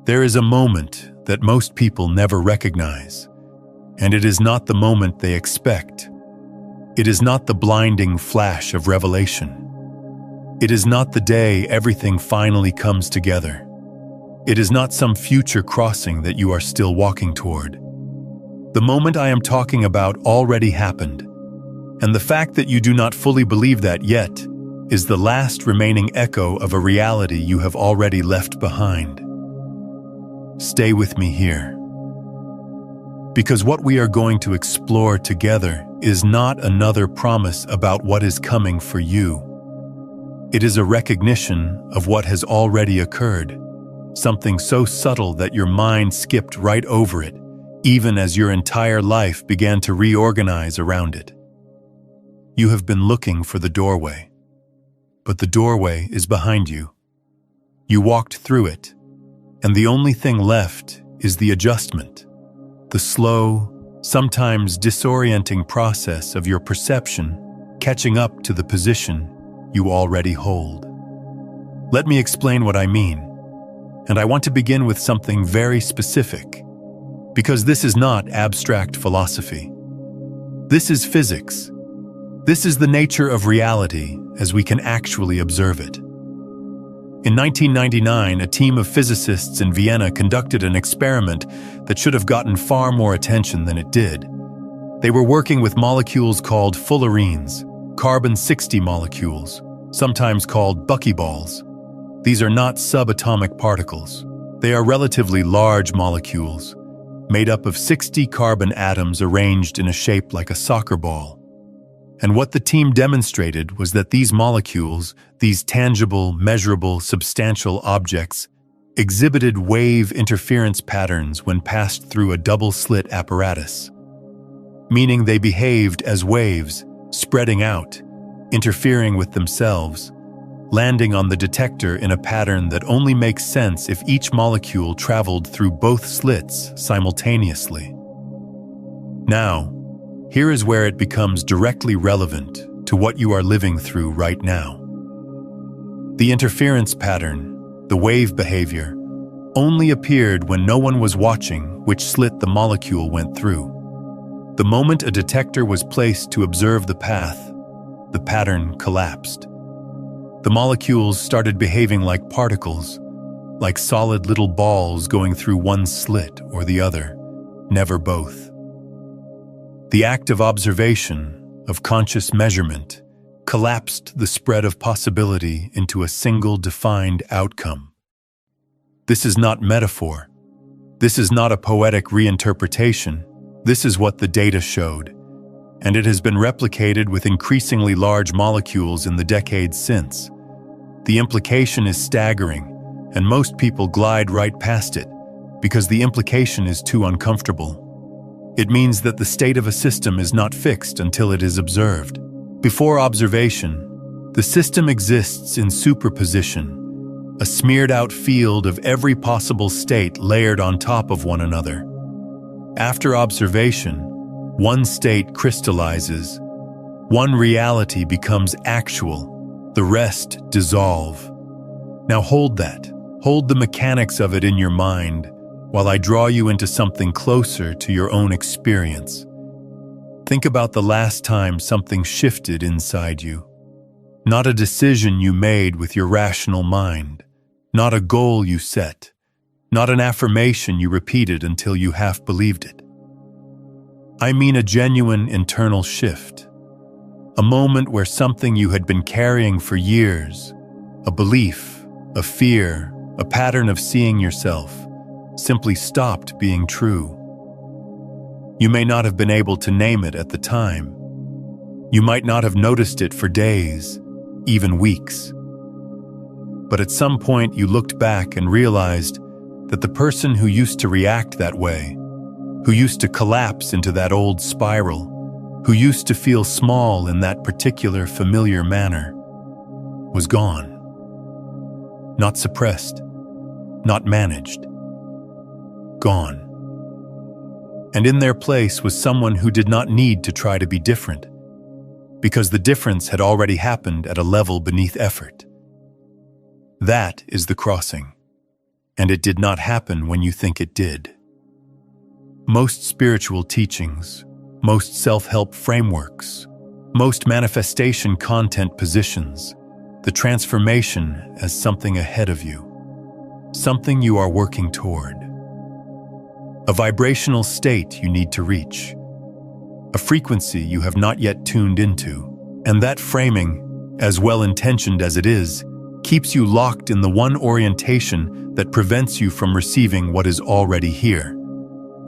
There is a moment that most people never recognize, and it is not the moment they expect. It is not the blinding flash of revelation. It is not the day everything finally comes together. It is not some future crossing that you are still walking toward. The moment I am talking about already happened, and the fact that you do not fully believe that yet is the last remaining echo of a reality you have already left behind. Stay with me here, because what we are going to explore together is not another promise about what is coming for you. It is a recognition of what has already occurred, something so subtle that your mind skipped right over it, even as your entire life began to reorganize around it. You have been looking for the doorway, but the doorway is behind you. You walked through it, and the only thing left is the adjustment, the slow, sometimes disorienting process of your perception catching up to the position you already hold. Let me explain what I mean, and I want to begin with something very specific, because this is not abstract philosophy. This is physics. This is the nature of reality as we can actually observe it. In 1999, a team of physicists in Vienna conducted an experiment that should have gotten far more attention than it did. They were working with molecules called fullerenes, carbon-60 molecules, sometimes called buckyballs. These are not subatomic particles. They are relatively large molecules, made up of 60 carbon atoms arranged in a shape like a soccer ball. And what the team demonstrated was that these molecules, these tangible, measurable, substantial objects, exhibited wave interference patterns when passed through a double-slit apparatus, meaning they behaved as waves, spreading out, interfering with themselves, landing on the detector in a pattern that only makes sense if each molecule traveled through both slits simultaneously. Now, here is where it becomes directly relevant to what you are living through right now. The interference pattern, the wave behavior, only appeared when no one was watching which slit the molecule went through. The moment a detector was placed to observe the path, the pattern collapsed. The molecules started behaving like particles, like solid little balls going through one slit or the other, never both. The act of observation, of conscious measurement, collapsed the spread of possibility into a single defined outcome. This is not metaphor. This is not a poetic reinterpretation. This is what the data showed, and it has been replicated with increasingly large molecules in the decades since. The implication is staggering, and most people glide right past it because the implication is too uncomfortable. It means that the state of a system is not fixed until it is observed. Before observation, the system exists in superposition, a smeared-out field of every possible state layered on top of one another. After observation, one state crystallizes, one reality becomes actual, the rest dissolve. Now hold that. Hold the mechanics of it in your mind while I draw you into something closer to your own experience. Think about the last time something shifted inside you. Not a decision you made with your rational mind, not a goal you set, not an affirmation you repeated until you half believed it. I mean a genuine internal shift, a moment where something you had been carrying for years, a belief, a fear, a pattern of seeing yourself, simply stopped being true. You may not have been able to name it at the time. You might not have noticed it for days, even weeks. But at some point you looked back and realized that the person who used to react that way, who used to collapse into that old spiral, who used to feel small in that particular familiar manner, was gone. Not suppressed, not managed. Gone. And in their place was someone who did not need to try to be different, because the difference had already happened at a level beneath effort. That is the crossing. and it did not happen when you think it did. Most spiritual teachings, most self-help frameworks, most manifestation content positions the transformation as something ahead of you, something you are working toward, a vibrational state you need to reach, a frequency you have not yet tuned into, and that framing, as well-intentioned as it is, keeps you locked in the one orientation that prevents you from receiving what is already here.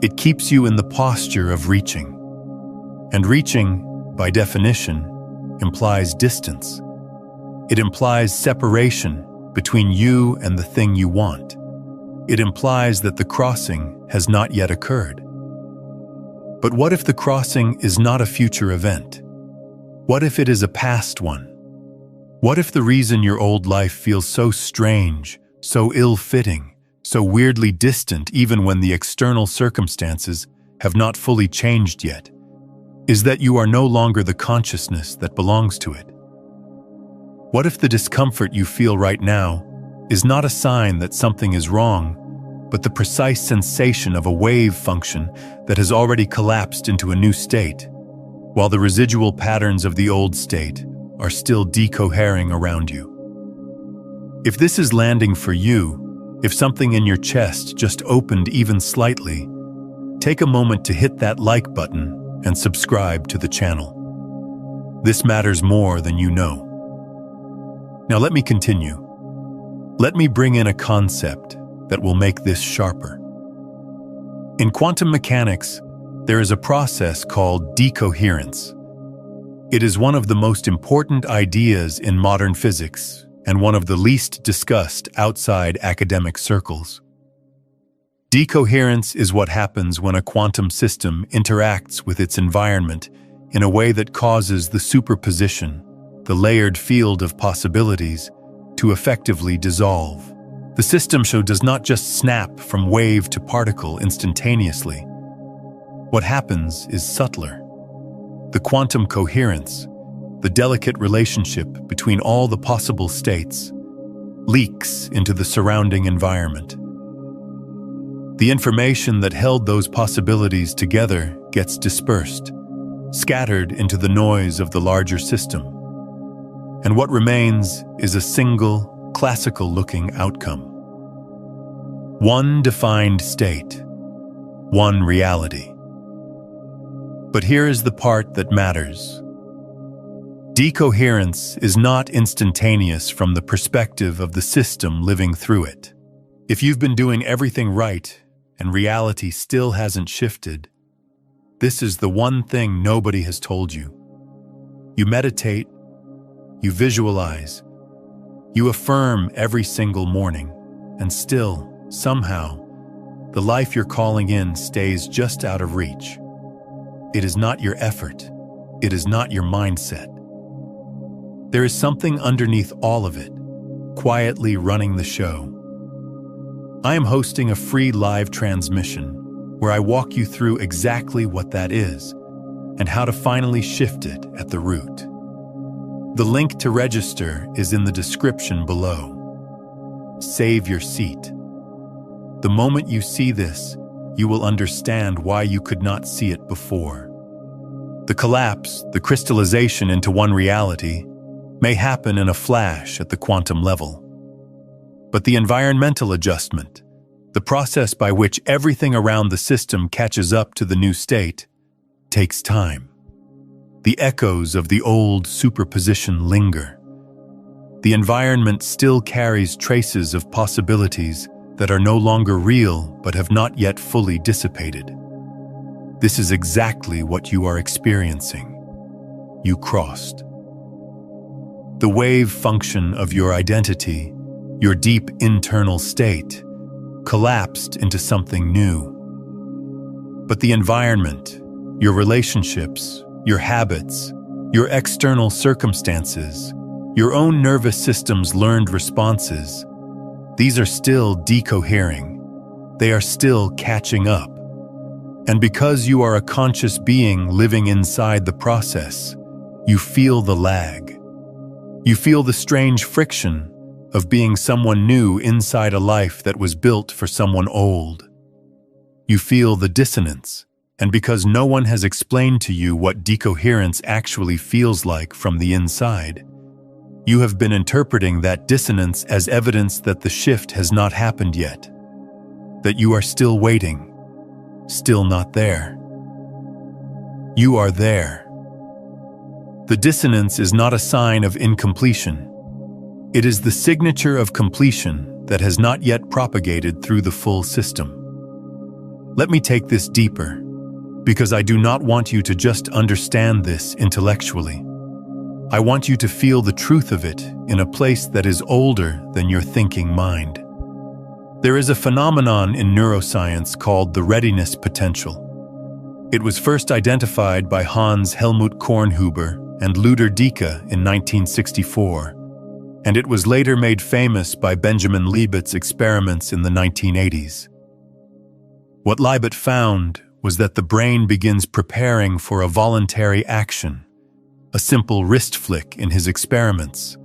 It keeps you in the posture of reaching. And reaching, by definition, implies distance. It implies separation between you and the thing you want. It implies that the crossing has not yet occurred. But what if the crossing is not a future event? What if it is a past one? What if the reason your old life feels so strange, so ill-fitting, so weirdly distant even when the external circumstances have not fully changed yet, is that you are no longer the consciousness that belongs to it? What if the discomfort you feel right now is not a sign that something is wrong, but the precise sensation of a wave function that has already collapsed into a new state, while the residual patterns of the old state are still decohering around you? If this is landing for you, if something in your chest just opened even slightly, take a moment to hit that like button and subscribe to the channel. This matters more than you know. Now let me continue. Let me bring in a concept that will make this sharper. In quantum mechanics, there is a process called decoherence. It is one of the most important ideas in modern physics and one of the least discussed outside academic circles. Decoherence is what happens when a quantum system interacts with its environment in a way that causes the superposition, the layered field of possibilities, to effectively dissolve. The system does not just snap from wave to particle instantaneously. What happens is subtler. The quantum coherence, the delicate relationship between all the possible states, leaks into the surrounding environment. The information that held those possibilities together gets dispersed, scattered into the noise of the larger system. And what remains is a single, classical-looking outcome. One defined state, one reality. But here is the part that matters. Decoherence is not instantaneous from the perspective of the system living through it. If you've been doing everything right and reality still hasn't shifted, this is the one thing nobody has told you. You meditate, you visualize, you affirm every single morning, and still, somehow, the life you're calling in stays just out of reach. It is not your effort. It is not your mindset. There is something underneath all of it, quietly running the show. I am hosting a free live transmission where I walk you through exactly what that is and how to finally shift it at the root. The link to register is in the description below. Save your seat. The moment you see this, you will understand why you could not see it before. The collapse, the crystallization into one reality, may happen in a flash at the quantum level. But the environmental adjustment, the process by which everything around the system catches up to the new state, takes time. The echoes of the old superposition linger. The environment still carries traces of possibilities that are no longer real but have not yet fully dissipated. This is exactly what you are experiencing. You crossed. The wave function of your identity, your deep internal state, collapsed into something new. But the environment, your relationships, your habits, your external circumstances, your own nervous system's learned responses, these are still decohering. They are still catching up. And because you are a conscious being living inside the process, you feel the lag. You feel the strange friction, of being someone new inside a life that was built for someone old. You feel the dissonance, and because no one has explained to you what decoherence actually feels like from the inside, you have been interpreting that dissonance as evidence that the shift has not happened yet, that you are still waiting, still not there. You are there. The dissonance is not a sign of incompletion. It is the signature of completion that has not yet propagated through the full system. Let me take this deeper, because I do not want you to just understand this intellectually. I want you to feel the truth of it in a place that is older than your thinking mind. There is a phenomenon in neuroscience called the readiness potential. It was first identified by Hans Helmut Kornhuber and Luder Dicke in 1964, and it was later made famous by Benjamin Libet's experiments in the 1980s. What Libet found was that the brain begins preparing for a voluntary action, a simple wrist flick in his experiments,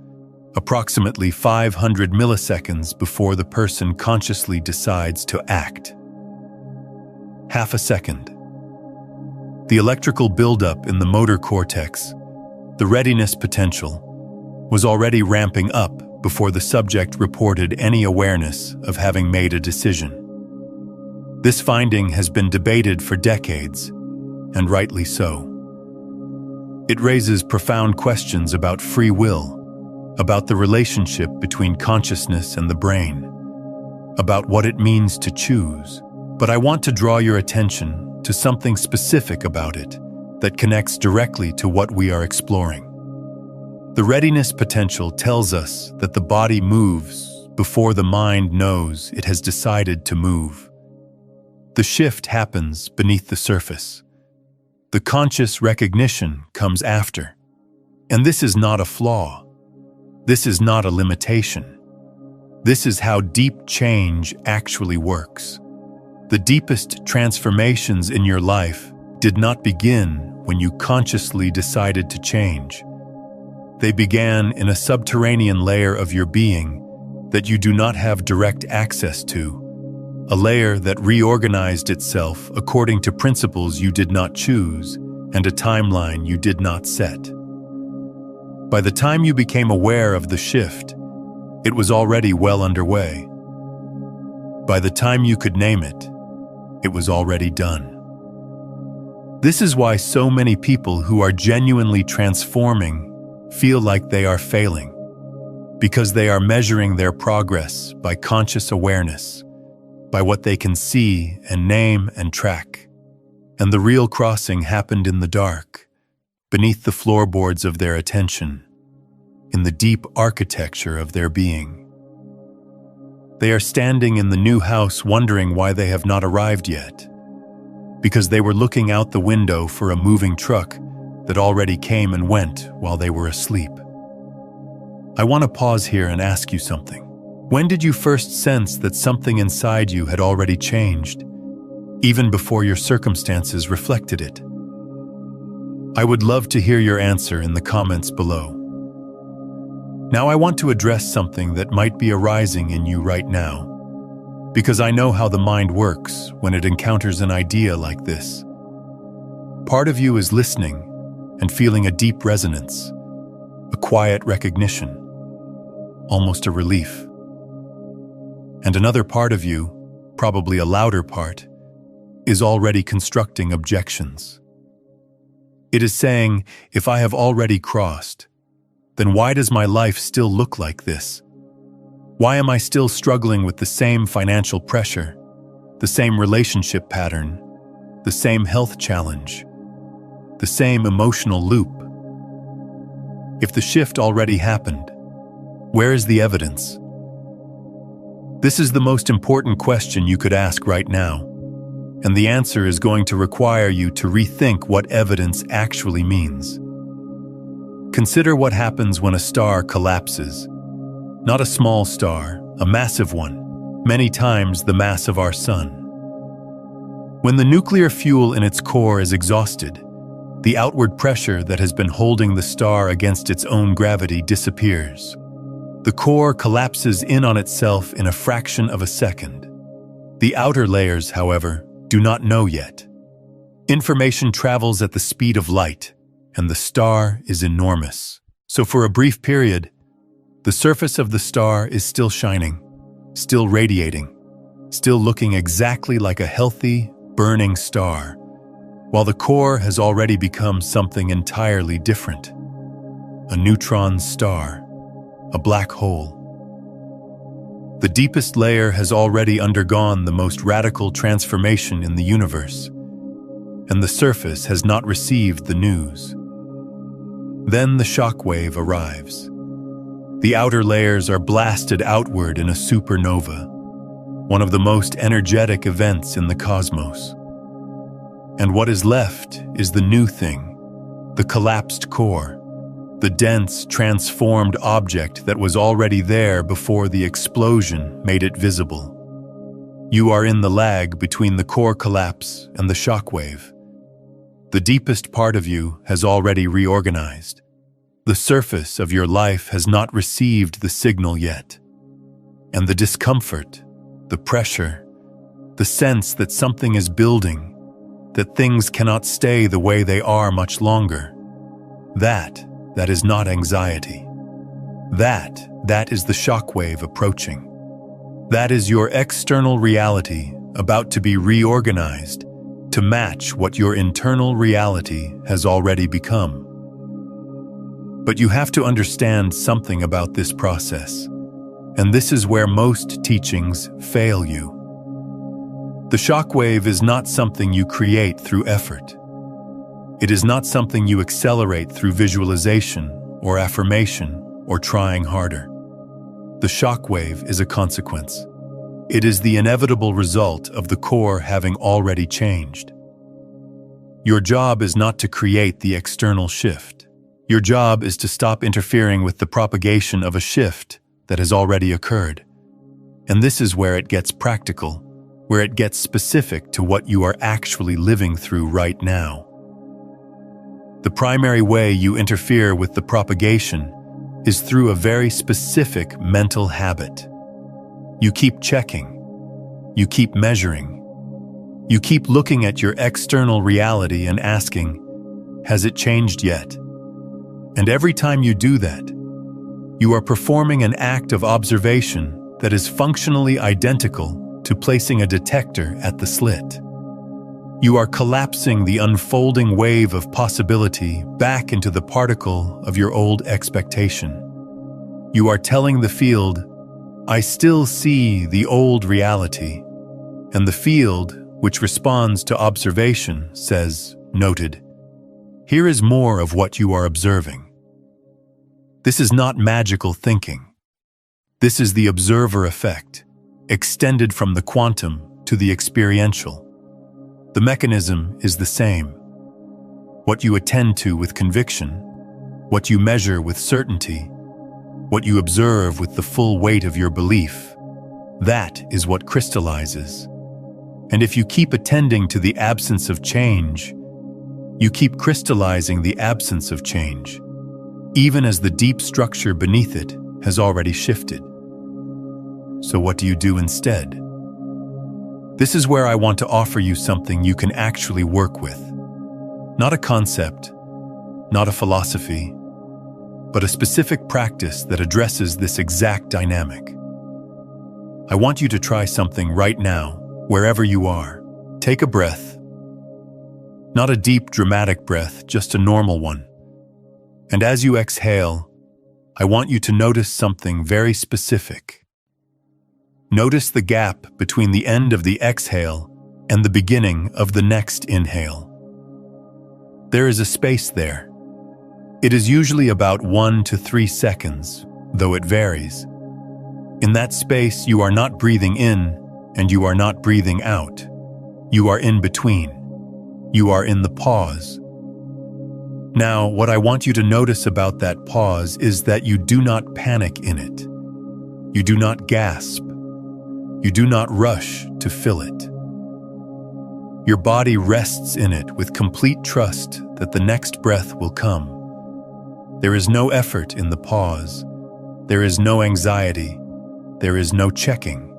approximately 500 milliseconds before the person consciously decides to act. Half a second. The electrical buildup in the motor cortex, the readiness potential, was already ramping up before the subject reported any awareness of having made a decision. This finding has been debated for decades, and rightly so. It raises profound questions about free will, about the relationship between consciousness and the brain, about what it means to choose. But I want to draw your attention to something specific about it that connects directly to what we are exploring. The readiness potential tells us that the body moves before the mind knows it has decided to move. The shift happens beneath the surface. The conscious recognition comes after. And this is not a flaw. This is not a limitation. This is how deep change actually works. The deepest transformations in your life did not begin when you consciously decided to change. They began in a subterranean layer of your being that you do not have direct access to. A layer that reorganized itself according to principles you did not choose and a timeline you did not set. By the time you became aware of the shift, it was already well underway. By the time you could name it, it was already done. This is why so many people who are genuinely transforming feel like they are failing, because they are measuring their progress by conscious awareness, by what they can see and name and track. And the real crossing happened in the dark, beneath the floorboards of their attention, in the deep architecture of their being. They are standing in the new house wondering why they have not arrived yet, because they were looking out the window for a moving truck that already came and went while they were asleep. I want to pause here and ask you something. When did you first sense that something inside you had already changed, even before your circumstances reflected it? I would love to hear your answer in the comments below. Now I want to address something that might be arising in you right now, because I know how the mind works when it encounters an idea like this. Part of you is listening and feeling a deep resonance, a quiet recognition, almost a relief. And another part of you, probably a louder part, is already constructing objections. It is saying, if I have already crossed, then why does my life still look like this? Why am I still struggling with the same financial pressure, the same relationship pattern, the same health challenge, the same emotional loop? If the shift already happened, where is the evidence? This is the most important question you could ask right now, and the answer is going to require you to rethink what evidence actually means. Consider what happens when a star collapses. Not a small star, a massive one, many times the mass of our sun. When the nuclear fuel in its core is exhausted, the outward pressure that has been holding the star against its own gravity disappears. The core collapses in on itself in a fraction of a second. The outer layers, however, do not know yet. Information travels at the speed of light, and the star is enormous. So for a brief period, the surface of the star is still shining, still radiating, still looking exactly like a healthy, burning star, while the core has already become something entirely different. A neutron star, a black hole. The deepest layer has already undergone the most radical transformation in the universe, and the surface has not received the news. Then the shock wave arrives. The outer layers are blasted outward in a supernova, one of the most energetic events in the cosmos. And what is left is the new thing, the collapsed core, the dense, transformed object that was already there before the explosion made it visible. You are in the lag between the core collapse and the shock wave. The deepest part of you has already reorganized. The surface of your life has not received the signal yet. And the discomfort, the pressure, the sense that something is building, that things cannot stay the way they are much longer, that is not anxiety. That is the shockwave approaching. That is your external reality about to be reorganized to match what your internal reality has already become. But you have to understand something about this process, and this is where most teachings fail you. The shockwave is not something you create through effort. It is not something you accelerate through visualization or affirmation or trying harder. The shockwave is a consequence. It is the inevitable result of the core having already changed. Your job is not to create the external shift. Your job is to stop interfering with the propagation of a shift that has already occurred. And this is where it gets practical, where it gets specific to what you are actually living through right now. The primary way you interfere with the propagation is through a very specific mental habit. You keep checking. You keep measuring. You keep looking at your external reality and asking, has it changed yet? And every time you do that, you are performing an act of observation that is functionally identical to placing a detector at the slit. You are collapsing the unfolding wave of possibility back into the particle of your old expectation. You are telling the field, I still see the old reality, and the field, which responds to observation, says, noted, here is more of what you are observing. This is not magical thinking. This is the observer effect, extended from the quantum to the experiential. The mechanism is the same. What you attend to with conviction, what you measure with certainty, what you observe with the full weight of your belief, that is what crystallizes. And if you keep attending to the absence of change, you keep crystallizing the absence of change, even as the deep structure beneath it has already shifted. So what do you do instead? This is where I want to offer you something you can actually work with. Not a concept, not a philosophy, but a specific practice that addresses this exact dynamic. I want you to try something right now, wherever you are. Take a breath. Not a deep, dramatic breath, just a normal one. And as you exhale, I want you to notice something very specific. Notice the gap between the end of the exhale and the beginning of the next inhale. There is a space there. It is usually about 1 to 3 seconds, though it varies. In that space, you are not breathing in and you are not breathing out. You are in between. You are in the pause. Now, what I want you to notice about that pause is that you do not panic in it. You do not gasp. You do not rush to fill it. Your body rests in it with complete trust that the next breath will come. There is no effort in the pause. There is no anxiety. There is no checking.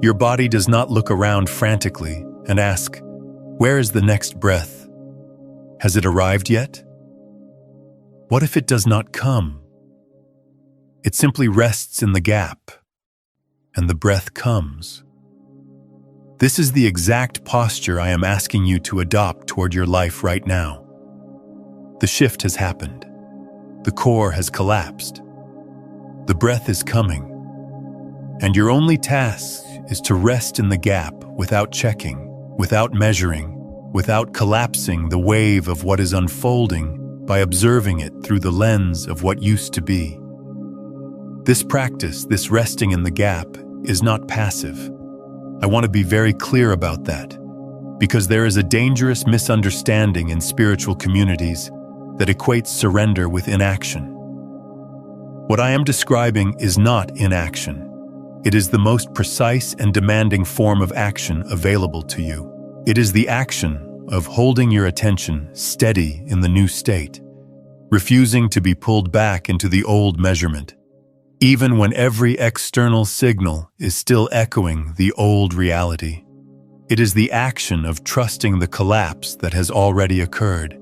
Your body does not look around frantically and ask, "Where is the next breath? Has it arrived yet?" What if it does not come? It simply rests in the gap, and the breath comes. This is the exact posture I am asking you to adopt toward your life right now. The shift has happened. The core has collapsed. The breath is coming. And your only task is to rest in the gap without checking, without measuring, without collapsing the wave of what is unfolding by observing it through the lens of what used to be. This practice, this resting in the gap, is not passive. I want to be very clear about that, because there is a dangerous misunderstanding in spiritual communities that equates surrender with inaction. What I am describing is not inaction. It is the most precise and demanding form of action available to you. It is the action of holding your attention steady in the new state, refusing to be pulled back into the old measurement, even when every external signal is still echoing the old reality. It is the action of trusting the collapse that has already occurred,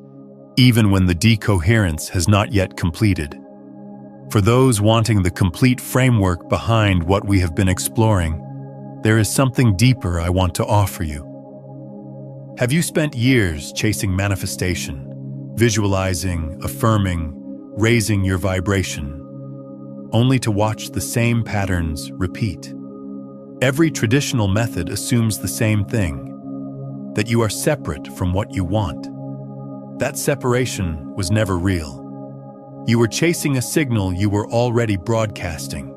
even when the decoherence has not yet completed. For those wanting the complete framework behind what we have been exploring, there is something deeper I want to offer you. Have you spent years chasing manifestation, visualizing, affirming, raising your vibration, only to watch the same patterns repeat? Every traditional method assumes the same thing, that you are separate from what you want. That separation was never real. You were chasing a signal you were already broadcasting.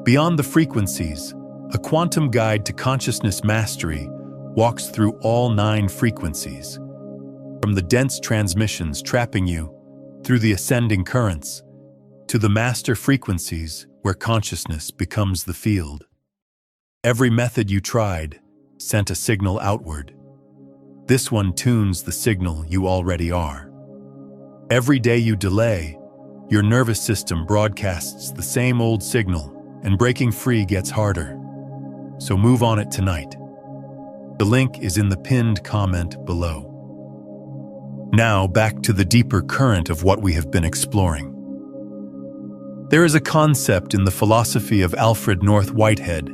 Beyond the frequencies, a quantum guide to consciousness mastery walks through all 9 frequencies, from the dense transmissions trapping you, through the ascending currents, to the master frequencies where consciousness becomes the field. Every method you tried sent a signal outward. This one tunes the signal you already are. Every day you delay, your nervous system broadcasts the same old signal, and breaking free gets harder. So move on it tonight. The link is in the pinned comment below. Now back to the deeper current of what we have been exploring. There is a concept in the philosophy of Alfred North Whitehead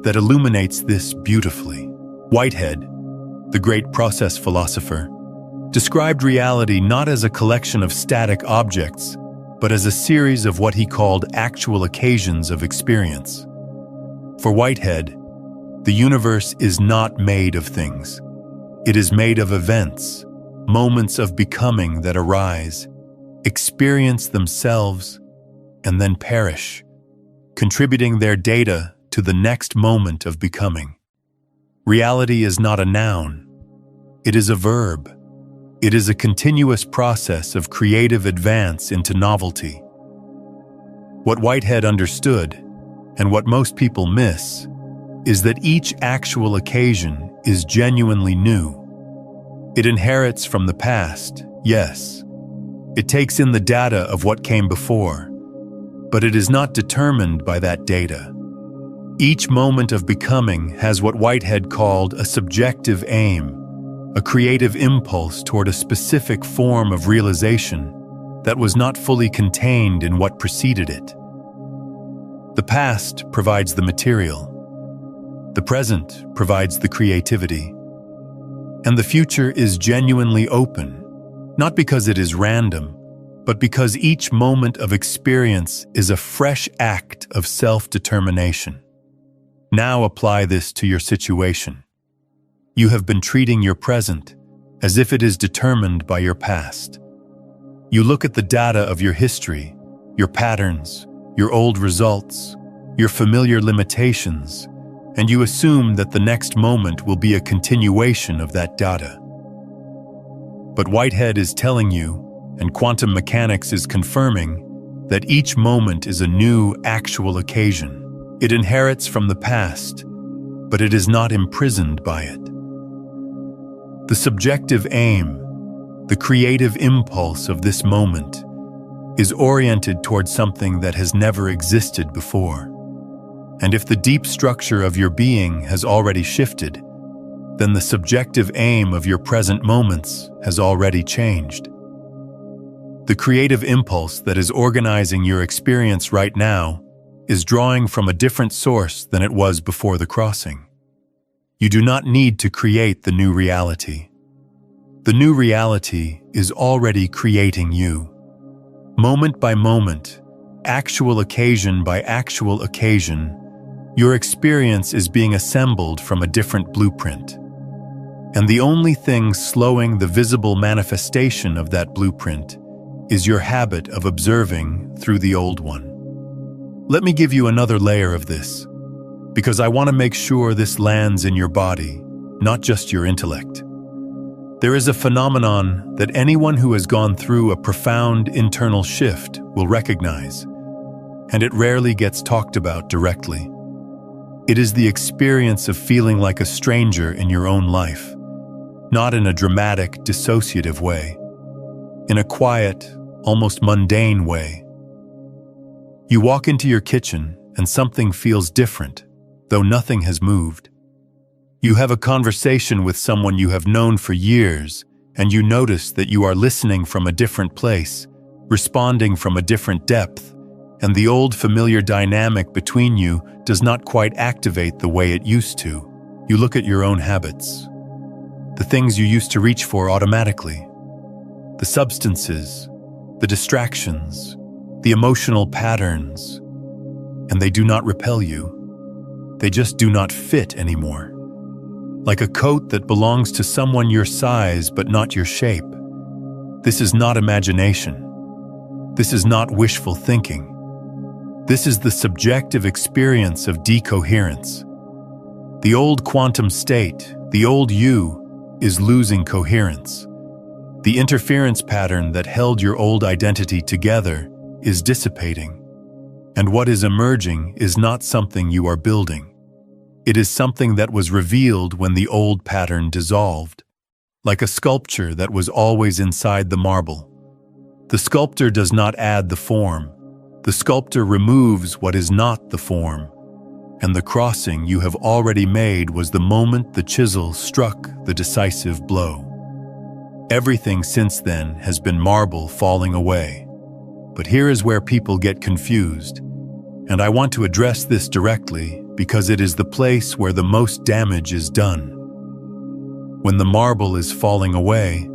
that illuminates this beautifully. Whitehead, the great process philosopher, described reality not as a collection of static objects, but as a series of what he called actual occasions of experience. For Whitehead, the universe is not made of things. It is made of events, moments of becoming that arise, experience themselves, and then perish, contributing their data to the next moment of becoming. Reality is not a noun. It is a verb. It is a continuous process of creative advance into novelty. What Whitehead understood, and what most people miss, is that each actual occasion is genuinely new. It inherits from the past, yes. It takes in the data of what came before, but it is not determined by that data. Each moment of becoming has what Whitehead called a subjective aim, a creative impulse toward a specific form of realization that was not fully contained in what preceded it. The past provides the material. The present provides the creativity. And the future is genuinely open, not because it is random, but because each moment of experience is a fresh act of self-determination. Now apply this to your situation. You have been treating your present as if it is determined by your past. You look at the data of your history, your patterns, your old results, your familiar limitations, and you assume that the next moment will be a continuation of that data. But Whitehead is telling you, and quantum mechanics is confirming, that each moment is a new, actual occasion. It inherits from the past, but it is not imprisoned by it. The subjective aim, the creative impulse of this moment, is oriented towards something that has never existed before. And if the deep structure of your being has already shifted, then the subjective aim of your present moments has already changed. The creative impulse that is organizing your experience right now is drawing from a different source than it was before the crossing. You do not need to create the new reality. The new reality is already creating you. Moment by moment, actual occasion by actual occasion, your experience is being assembled from a different blueprint. And the only thing slowing the visible manifestation of that blueprint is your habit of observing through the old one. Let me give you another layer of this, because I want to make sure this lands in your body, not just your intellect. There is a phenomenon that anyone who has gone through a profound internal shift will recognize, and it rarely gets talked about directly. It is the experience of feeling like a stranger in your own life, not in a dramatic, dissociative way, in a quiet, almost mundane way. You walk into your kitchen and something feels different, though nothing has moved. You have a conversation with someone you have known for years, and you notice that you are listening from a different place, responding from a different depth, and the old familiar dynamic between you does not quite activate the way it used to. You look at your own habits, the things you used to reach for automatically, the substances, the distractions, the emotional patterns, and they do not repel you. They just do not fit anymore. Like a coat that belongs to someone your size but not your shape. This is not imagination. This is not wishful thinking. This is the subjective experience of decoherence. The old quantum state, the old you, is losing coherence. The interference pattern that held your old identity together is dissipating. And what is emerging is not something you are building. It is something that was revealed when the old pattern dissolved, like a sculpture that was always inside the marble. The sculptor does not add the form. The sculptor removes what is not the form. And the crossing you have already made was the moment the chisel struck the decisive blow. Everything since then has been marble falling away. But here is where people get confused. And I want to address this directly because it is the place where the most damage is done. When the marble is falling away,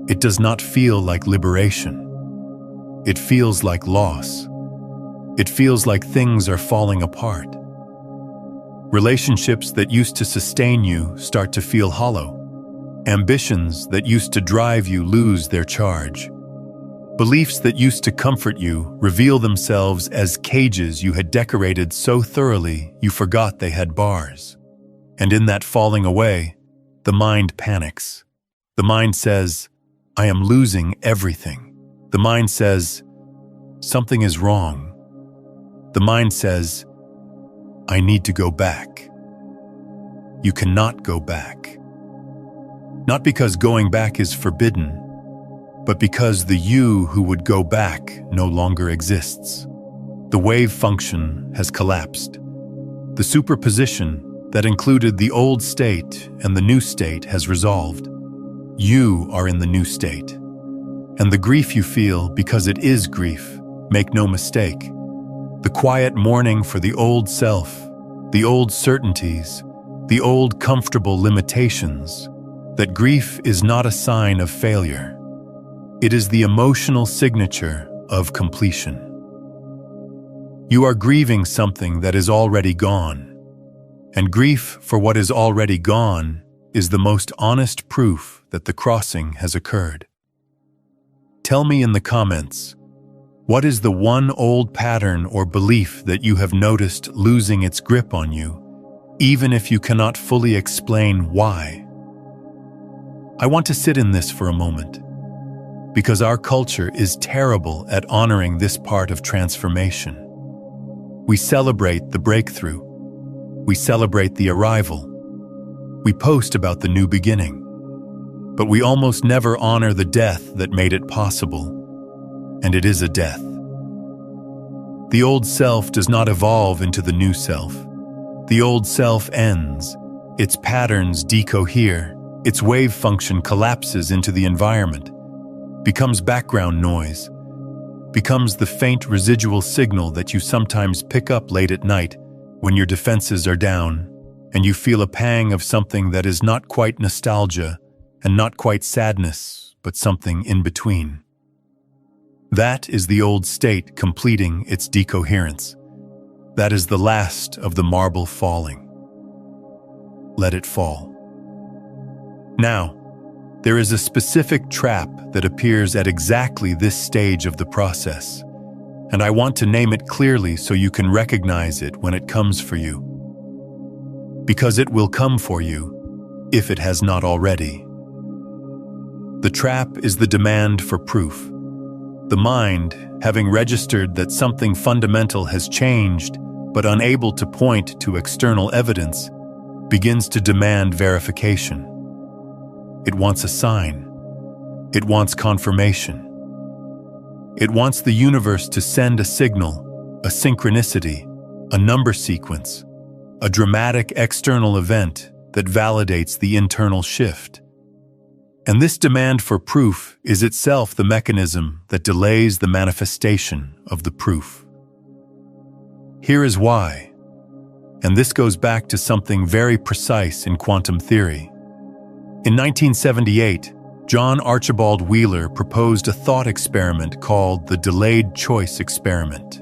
it does not feel like liberation. It feels like loss. It feels like things are falling apart. Relationships that used to sustain you start to feel hollow. Ambitions that used to drive you lose their charge. Beliefs that used to comfort you reveal themselves as cages you had decorated so thoroughly you forgot they had bars. And in that falling away, the mind panics. The mind says, I am losing everything. The mind says, something is wrong. The mind says, I need to go back. You cannot go back. Not because going back is forbidden, but because the you who would go back no longer exists. The wave function has collapsed. The superposition that included the old state and the new state has resolved. You are in the new state. And the grief you feel because it is grief, make no mistake. The quiet mourning for the old self, the old certainties, the old comfortable limitations, that grief is not a sign of failure. It is the emotional signature of completion. You are grieving something that is already gone, and grief for what is already gone is the most honest proof that the crossing has occurred. Tell me in the comments, what is the one old pattern or belief that you have noticed losing its grip on you, even if you cannot fully explain why? I want to sit in this for a moment, because our culture is terrible at honoring this part of transformation. We celebrate the breakthrough. We celebrate the arrival. We post about the new beginning. But we almost never honor the death that made it possible. and it is a death. The old self does not evolve into the new self. The old self ends, its patterns decohere, its wave function collapses into the environment, becomes background noise, becomes the faint residual signal that you sometimes pick up late at night when your defenses are down and you feel a pang of something that is not quite nostalgia and not quite sadness, but something in between. That is the old state completing its decoherence. That is the last of the marble falling. Let it fall. Now, there is a specific trap that appears at exactly this stage of the process, and I want to name it clearly so you can recognize it when it comes for you. Because it will come for you, if it has not already. The trap is the demand for proof. The mind, having registered that something fundamental has changed, but unable to point to external evidence, begins to demand verification. It wants a sign. It wants confirmation. It wants the universe to send a signal, a synchronicity, a number sequence, a dramatic external event that validates the internal shift. And this demand for proof is itself the mechanism that delays the manifestation of the proof. Here is why, and this goes back to something very precise in quantum theory. In 1978, John Archibald Wheeler proposed a thought experiment called the delayed choice experiment.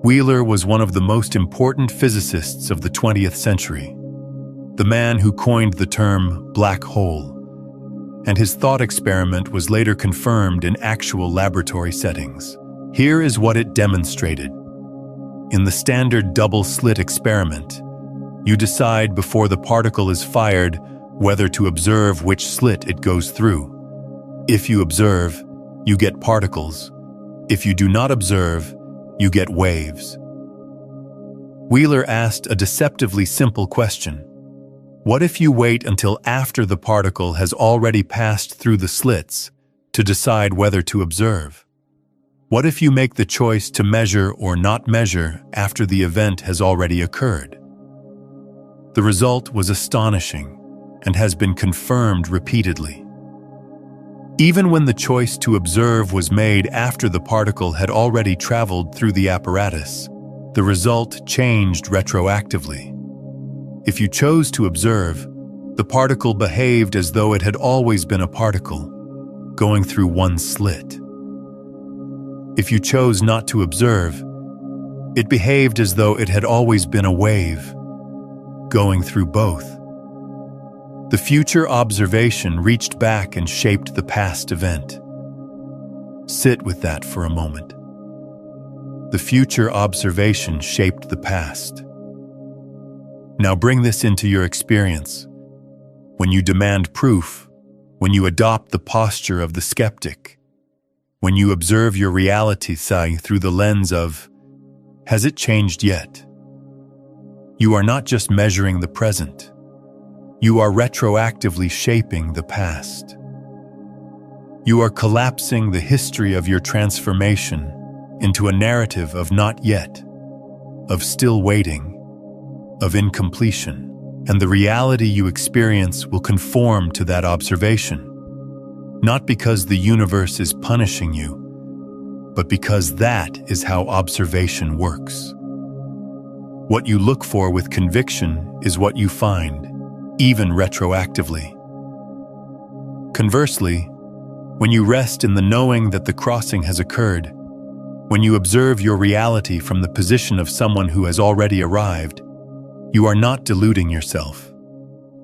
Wheeler was one of the most important physicists of the 20th century, the man who coined the term black hole, and his thought experiment was later confirmed in actual laboratory settings. Here is what it demonstrated. In the standard double-slit experiment, you decide before the particle is fired whether to observe which slit it goes through. If you observe, you get particles. If you do not observe, you get waves. Wheeler asked a deceptively simple question. What if you wait until after the particle has already passed through the slits to decide whether to observe? What if you make the choice to measure or not measure after the event has already occurred? The result was astonishing and has been confirmed repeatedly. Even when the choice to observe was made after the particle had already traveled through the apparatus, the result changed retroactively. If you chose to observe, the particle behaved as though it had always been a particle, going through one slit. If you chose not to observe, it behaved as though it had always been a wave, going through both. The future observation reached back and shaped the past event. Sit with that for a moment. The future observation shaped the past. Now bring this into your experience. When you demand proof, when you adopt the posture of the skeptic, when you observe your reality through the lens of, has it changed yet? You are not just measuring the present. You are retroactively shaping the past. You are collapsing the history of your transformation into a narrative of not yet, of still waiting, of incompletion, and the reality you experience will conform to that observation, not because the universe is punishing you, but because that is how observation works. What you look for with conviction is what you find, even retroactively. Conversely, when you rest in the knowing that the crossing has occurred, when you observe your reality from the position of someone who has already arrived, you are not deluding yourself.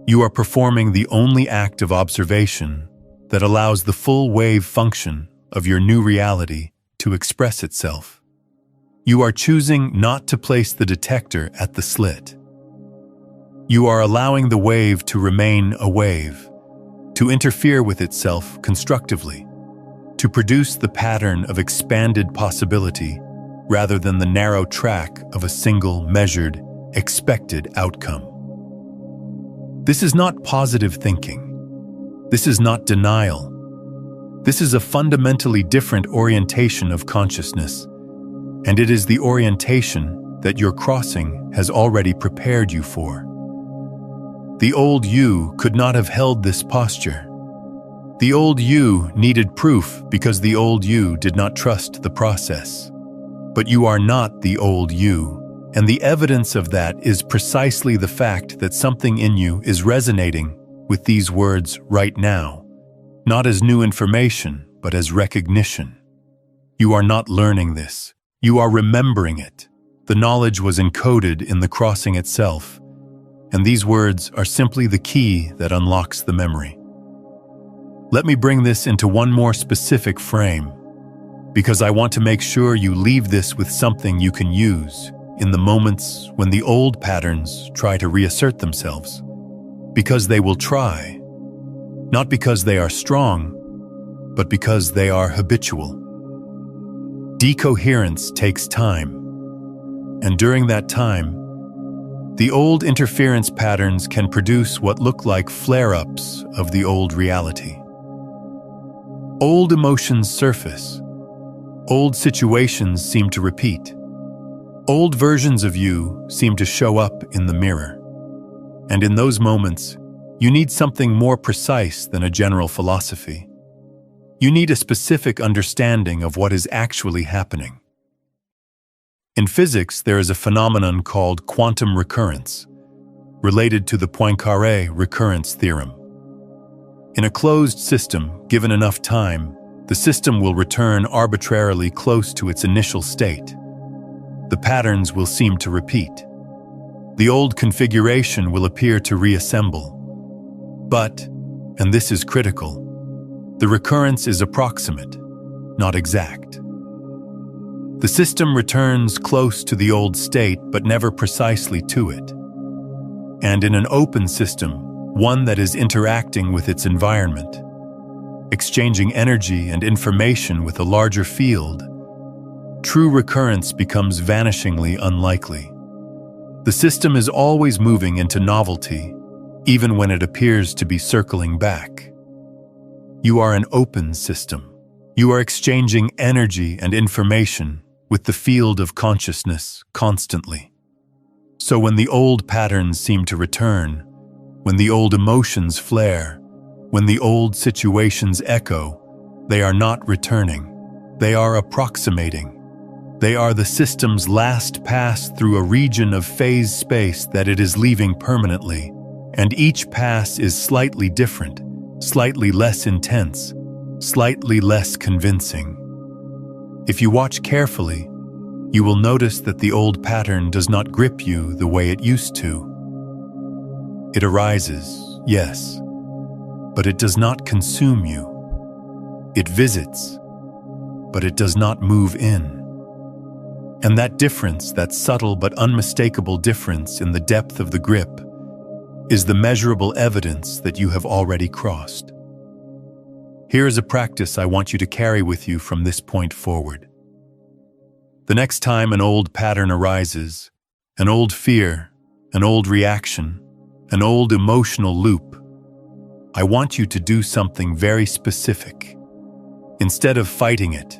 You are performing the only act of observation that allows the full wave function of your new reality to express itself. You are choosing not to place the detector at the slit. You are allowing the wave to remain a wave, to interfere with itself constructively, to produce the pattern of expanded possibility rather than the narrow track of a single measured, expected outcome. This is not positive thinking. This is not denial. This is a fundamentally different orientation of consciousness, and it is the orientation that your crossing has already prepared you for. The old you could not have held this posture. The old you needed proof because the old you did not trust the process. But you are not the old you, and the evidence of that is precisely the fact that something in you is resonating with these words right now, not as new information, but as recognition. You are not learning this. You are remembering it. The knowledge was encoded in the crossing itself, and these words are simply the key that unlocks the memory. Let me bring this into one more specific frame, because I want to make sure you leave this with something you can use in the moments when the old patterns try to reassert themselves. Because they will try, not because they are strong, but because they are habitual. Decoherence takes time, and during that time, the old interference patterns can produce what look like flare-ups of the old reality. Old emotions surface. Old situations seem to repeat. Old versions of you seem to show up in the mirror. And in those moments, you need something more precise than a general philosophy. You need a specific understanding of what is actually happening. In physics, there is a phenomenon called quantum recurrence, related to the Poincaré recurrence theorem. In a closed system, given enough time, the system will return arbitrarily close to its initial state. The patterns will seem to repeat. The old configuration will appear to reassemble. But, and this is critical, the recurrence is approximate, not exact. The system returns close to the old state, but never precisely to it. And in an open system, one that is interacting with its environment, exchanging energy and information with a larger field, true recurrence becomes vanishingly unlikely. The system is always moving into novelty, even when it appears to be circling back. You are an open system. You are exchanging energy and information with the field of consciousness constantly. So when the old patterns seem to return, when the old emotions flare, when the old situations echo, they are not returning. They are approximating. They are the system's last pass through a region of phase space that it is leaving permanently, and each pass is slightly different, slightly less intense, slightly less convincing. If you watch carefully, you will notice that the old pattern does not grip you the way it used to. It arises, yes, but it does not consume you. It visits, but it does not move in. And that difference, that subtle but unmistakable difference in the depth of the grip, is the measurable evidence that you have already crossed. Here is a practice I want you to carry with you from this point forward. The next time an old pattern arises, an old fear, an old reaction, an old emotional loop, I want you to do something very specific. Instead of fighting it,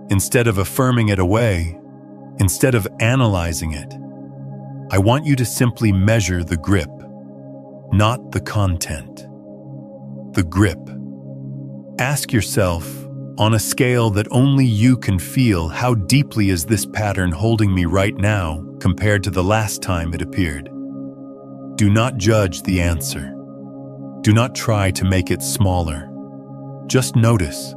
instead of affirming it away, instead of analyzing it, I want you to simply measure the grip, not the content. The grip. Ask yourself, on a scale that only you can feel, how deeply is this pattern holding me right now compared to the last time it appeared? Do not judge the answer. Do not try to make it smaller. Just notice.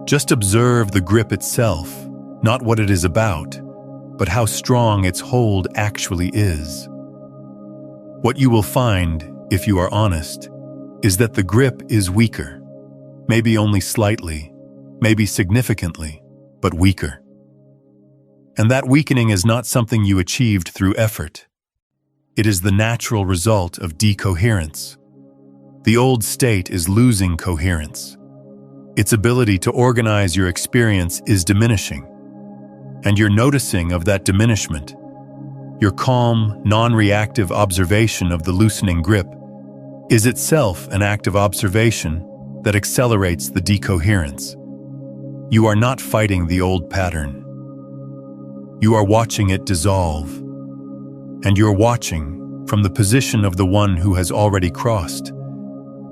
Just observe the grip itself, not what it is about, but how strong its hold actually is. What you will find, if you are honest, is that the grip is weaker. Maybe only slightly, maybe significantly, but weaker. And that weakening is not something you achieved through effort. It is the natural result of decoherence. The old state is losing coherence. Its ability to organize your experience is diminishing. And your noticing of that diminishment, your calm, non-reactive observation of the loosening grip, is itself an act of observation that accelerates the decoherence. You are not fighting the old pattern. You are watching it dissolve. And your watching, from the position of the one who has already crossed,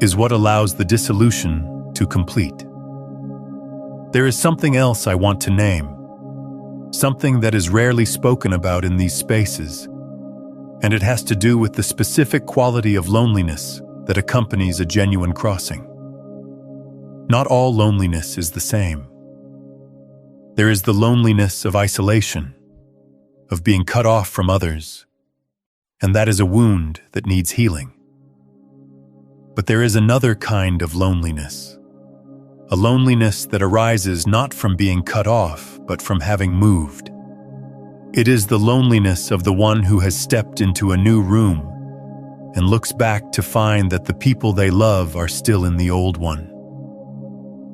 is what allows the dissolution to complete. There is something else I want to name, something that is rarely spoken about in these spaces, and it has to do with the specific quality of loneliness that accompanies a genuine crossing. Not all loneliness is the same. There is the loneliness of isolation, of being cut off from others, and that is a wound that needs healing. But there is another kind of loneliness, a loneliness that arises not from being cut off, but from having moved. It is the loneliness of the one who has stepped into a new room and looks back to find that the people they love are still in the old one.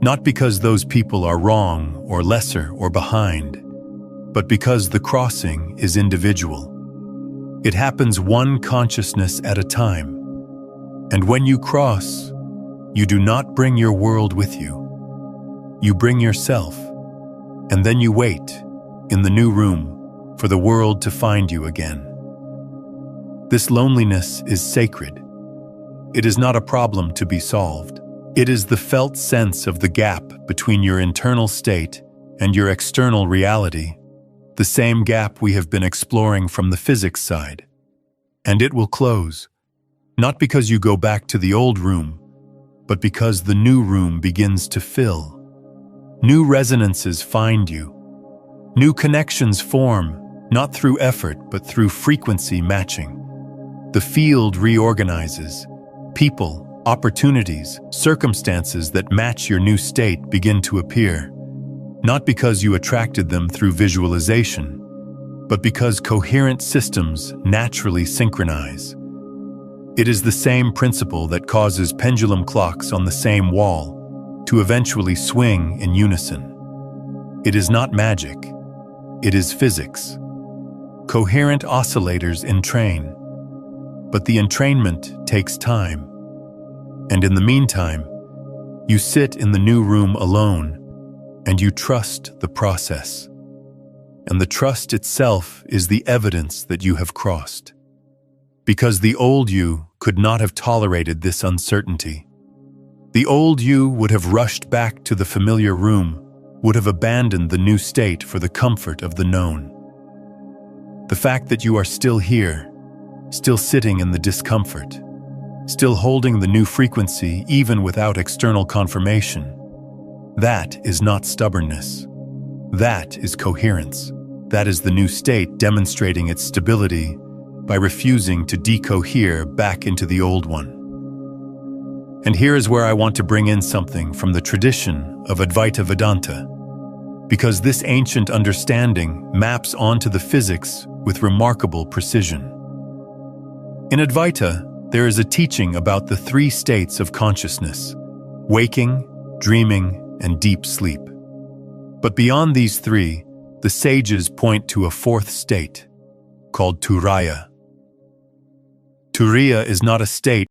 Not because those people are wrong or lesser or behind, but because the crossing is individual. It happens one consciousness at a time. And when you cross, you do not bring your world with you. You bring yourself, and then you wait in the new room for the world to find you again. This loneliness is sacred. It is not a problem to be solved. It is the felt sense of the gap between your internal state and your external reality, the same gap we have been exploring from the physics side. And it will close, not because you go back to the old room, but because the new room begins to fill. New resonances find you. New connections form, not through effort, but through frequency matching. The field reorganizes. People, opportunities, circumstances that match your new state begin to appear, not because you attracted them through visualization, but because coherent systems naturally synchronize. It is the same principle that causes pendulum clocks on the same wall to eventually swing in unison. It is not magic, it is physics. Coherent oscillators entrain, but the entrainment takes time. And in the meantime, you sit in the new room alone, and you trust the process. And the trust itself is the evidence that you have crossed. Because the old you could not have tolerated this uncertainty. The old you would have rushed back to the familiar room, would have abandoned the new state for the comfort of the known. The fact that you are still here, still sitting in the discomfort, still holding the new frequency even without external confirmation, that is not stubbornness. That is coherence. That is the new state demonstrating its stability by refusing to decohere back into the old one. And here is where I want to bring in something from the tradition of Advaita Vedanta, because this ancient understanding maps onto the physics with remarkable precision. In Advaita, there is a teaching about the three states of consciousness: waking, dreaming, and deep sleep. But beyond these three, the sages point to a fourth state, called Turiya. Turiya is not a state